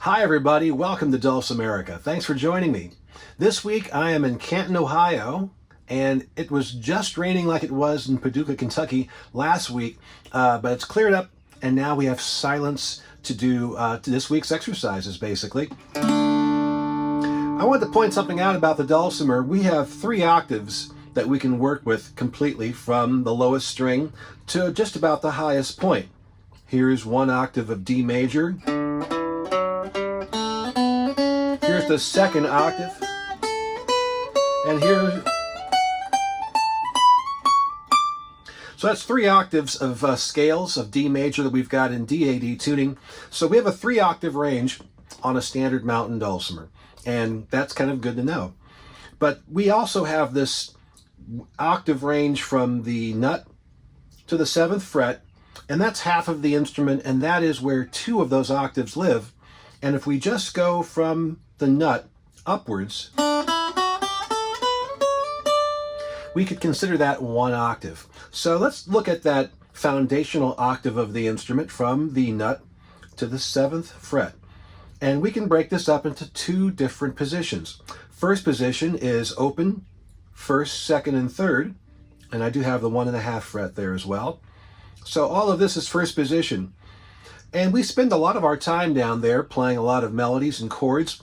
Hi everybody, welcome to Dulcimerica. Thanks for joining me. This week I am in Canton, Ohio, and it was just raining like it was in Paducah, Kentucky last week, but it's cleared up and now we have silence to do this week's exercises basically. I want to point something out about the dulcimer. We have 3 octaves that we can work with completely from the lowest string to just about the highest point. Here's 1 octave of D major. Here's the 2nd octave. And here's... So that's 3 octaves of scales of D major that we've got in DAD tuning. So we have a 3 octave range on a standard mountain dulcimer. And that's kind of good to know. But we also have this octave range from the nut to the 7th fret, and that's half of the instrument, and that is where 2 of those octaves live. And if we just go from the nut upwards, we could consider that 1 octave. So let's look at that foundational octave of the instrument from the nut to the 7th fret. And we can break this up into 2 different positions. First position is open, 1st, 2nd, and 3rd. And I do have the 1.5 fret there as well. So all of this is first position. And we spend a lot of our time down there playing a lot of melodies and chords.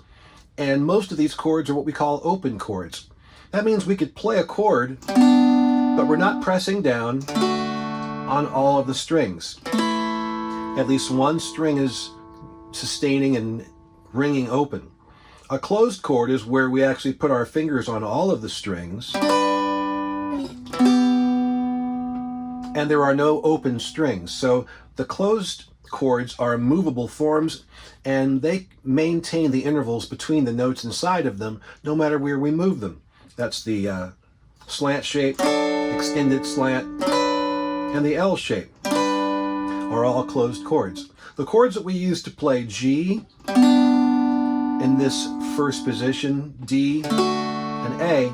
And most of these chords are what we call open chords. That means we could play a chord, but we're not pressing down on all of the strings. At least one string is sustaining and ringing open. A closed chord is where we actually put our fingers on all of the strings, and there are no open strings. So the closed chords are movable forms, and they maintain the intervals between the notes inside of them no matter where we move them. That's the slant shape, extended slant, and the L shape are all closed chords. The chords that we use to play G in this first position, D and A,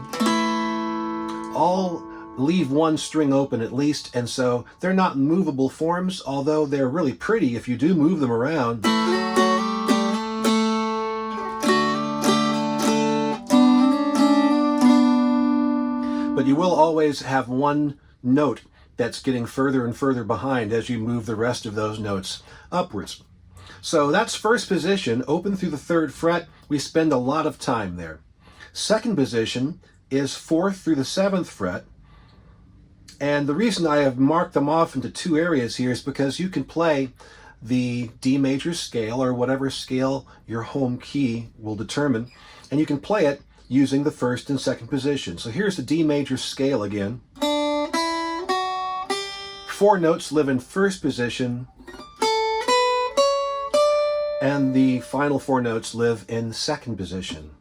all leave one string open at least, and so they're not movable forms, although they're really pretty if you do move them around. But you will always have one note that's getting further and further behind as you move the rest of those notes upwards. So that's first position, open through the 3rd fret. We spend a lot of time there. Second position is 4th through the 7th fret. And the reason I have marked them off into 2 areas here is because you can play the D major scale, or whatever scale your home key will determine, and you can play it using the 1st and 2nd position. So here's the D major scale again. 4 notes live in first position, and the final 4 notes live in 2nd position.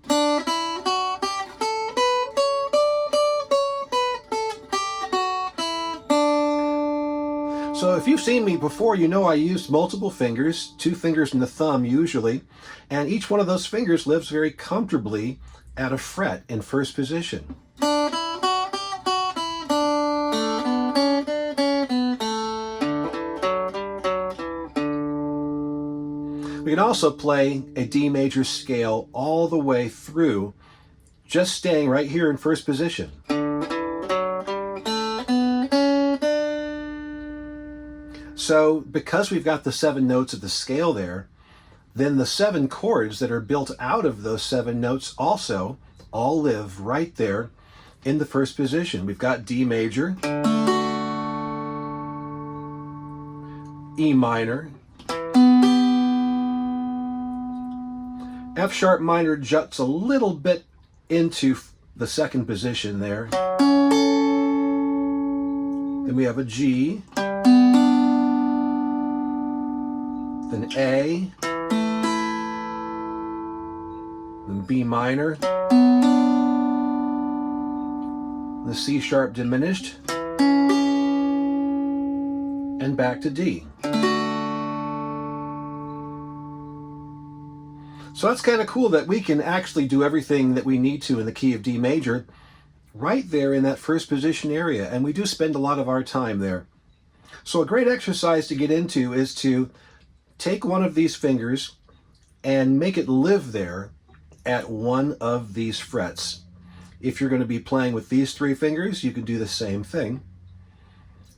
So if you've seen me before, you know I used multiple fingers, 2 fingers and the thumb usually, and each one of those fingers lives very comfortably at a fret in first position. We can also play a D major scale all the way through, just staying right here in first position. So because we've got the 7 notes of the scale there, then the 7 chords that are built out of those 7 notes also all live right there in the first position. We've got D major, E minor, F sharp minor juts a little bit into the 2nd position there. Then we have a G, then A, then B minor, the C sharp diminished, and back to D. So that's kind of cool that we can actually do everything that we need to in the key of D major right there in that first position area, and we do spend a lot of our time there. So a great exercise to get into is to take one of these fingers and make it live there at one of these frets. If you're going to be playing with these 3 fingers, you can do the same thing.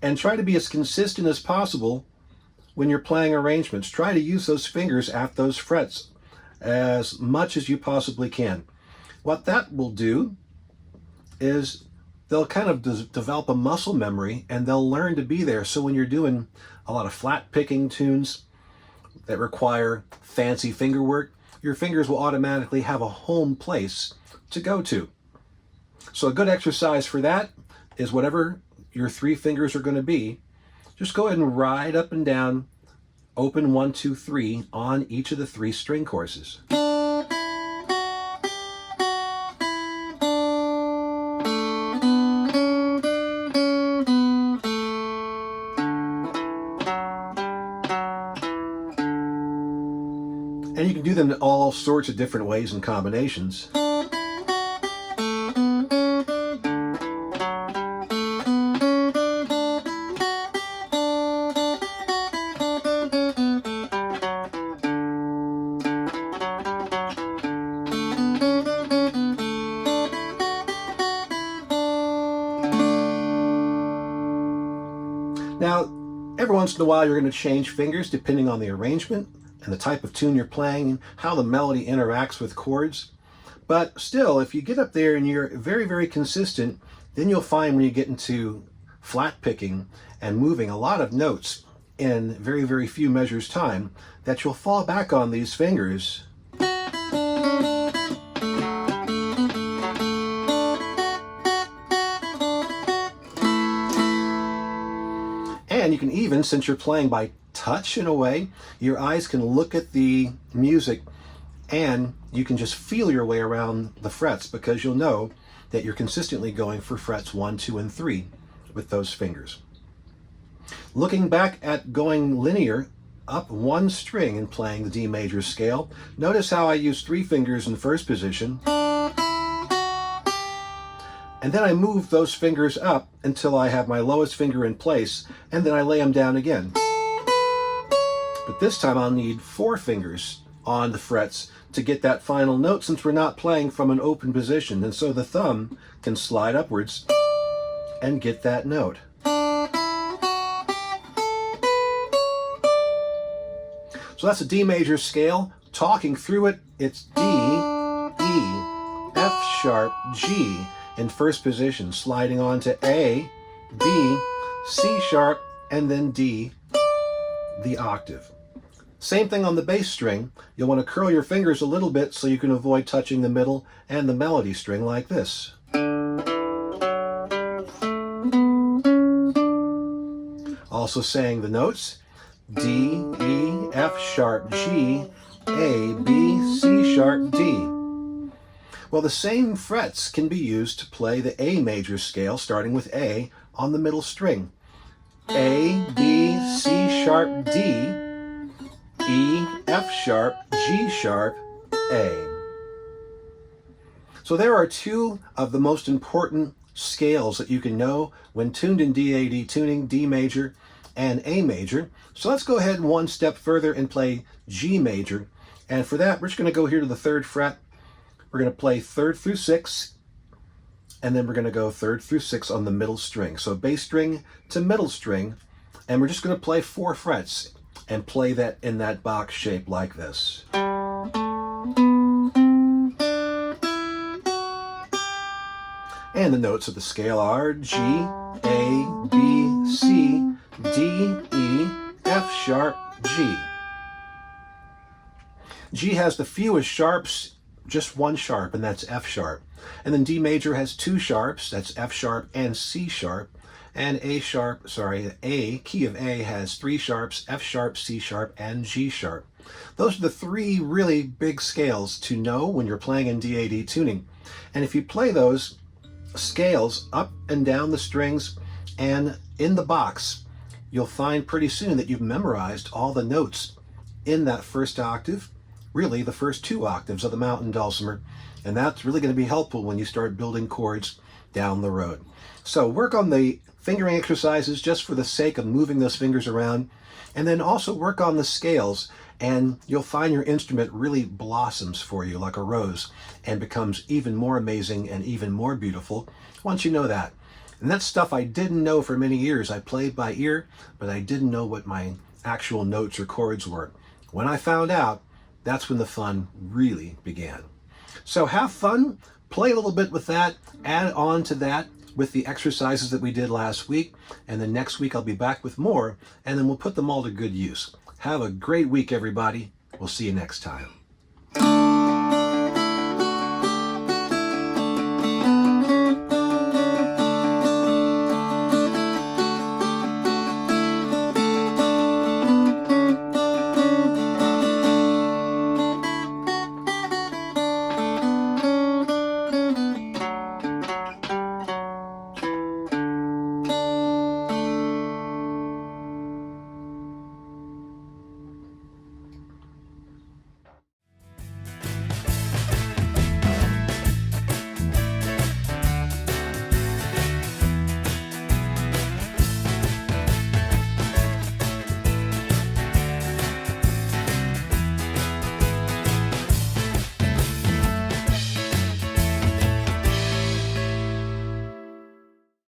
And try to be as consistent as possible when you're playing arrangements. Try to use those fingers at those frets as much as you possibly can. What that will do is they'll kind of develop a muscle memory, and they'll learn to be there. So when you're doing a lot of flat picking tunes that require fancy finger work, your fingers will automatically have a home place to go to. So a good exercise for that is whatever your 3 fingers are going to be, just go ahead and ride up and down, open 1, 2, 3 on each of the 3 string courses. And you can do them in all sorts of different ways and combinations. Now, every once in a while you're going to change fingers depending on the arrangement and the type of tune you're playing, and how the melody interacts with chords. But still, if you get up there and you're very, very consistent, then you'll find when you get into flat picking and moving a lot of notes in very, very few measures time, that you'll fall back on these fingers. And you can even, since you're playing by touch in a way, your eyes can look at the music and you can just feel your way around the frets, because you'll know that you're consistently going for frets 1, 2, and 3 with those fingers. Looking back at going linear up 1 string and playing the D major scale, notice how I use 3 fingers in the first position, and then I move those fingers up until I have my lowest finger in place, and then I lay them down again. But this time I'll need 4 fingers on the frets to get that final note, since we're not playing from an open position, and so the thumb can slide upwards and get that note. So that's a D major scale. Talking through it, it's D, E, F sharp, G in first position, sliding on to A, B, C sharp, and then D, the octave. Same thing on the bass string. You'll want to curl your fingers a little bit so you can avoid touching the middle and the melody string like this. Also saying the notes: D, E, F sharp, G, A, B, C sharp, D. Well, the same frets can be used to play the A major scale, starting with A on the middle string. A, B, C sharp, D, E, F sharp, G sharp, A. So there are 2 of the most important scales that you can know when tuned in DAD tuning, D major and A major. So let's go ahead 1 step further and play G major. And for that, we're just going to go here to the 3rd fret. We're going to play 3rd through 6, and then we're going to go 3rd through 6 on the middle string. So bass string to middle string, and we're just going to play 4 frets and play that in that box shape like this. And the notes of the scale are G, A, B, C, D, E, F sharp, G. G has the fewest sharps, just 1 sharp, and that's F sharp. And then D major has 2 sharps, that's F sharp and C sharp. And A, key of A has 3 sharps, F sharp, C sharp, and G sharp. Those are the 3 really big scales to know when you're playing in DAD tuning. And if you play those scales up and down the strings and in the box, you'll find pretty soon that you've memorized all the notes in that first octave. really the first 2 octaves of the mountain dulcimer, and that's really going to be helpful when you start building chords down the road. So work on the fingering exercises just for the sake of moving those fingers around, and then also work on the scales, and you'll find your instrument really blossoms for you like a rose and becomes even more amazing and even more beautiful once you know that. And that's stuff I didn't know for many years. I played by ear, but I didn't know what my actual notes or chords were. When I found out, that's when the fun really began. So have fun, play a little bit with that, add on to that with the exercises that we did last week, and then next week I'll be back with more, and then we'll put them all to good use. Have a great week, everybody. We'll see you next time.